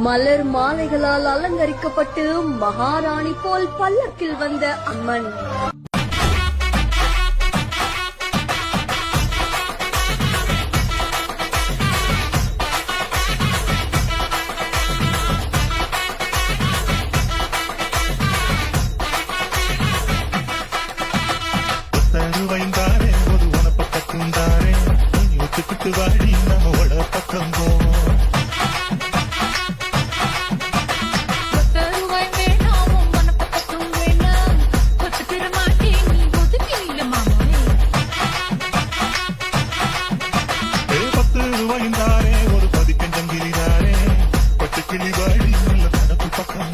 மலர் மாலைகளால் அலங்கரிக்கப்பட்டு மகாராணி போல் பல்லக்கில் வந்த அம்மன். வைந்தாரே ஒரு உனப்பக்கம் தாரே ஒத்துக்கிட்டு வாடி நம்மோட பக்கம் போ. ஒரு பதிக்கஞ்சங்கிரிதாரே பட்டு கிளி வாடி நல்ல கணக்கு பக்கம்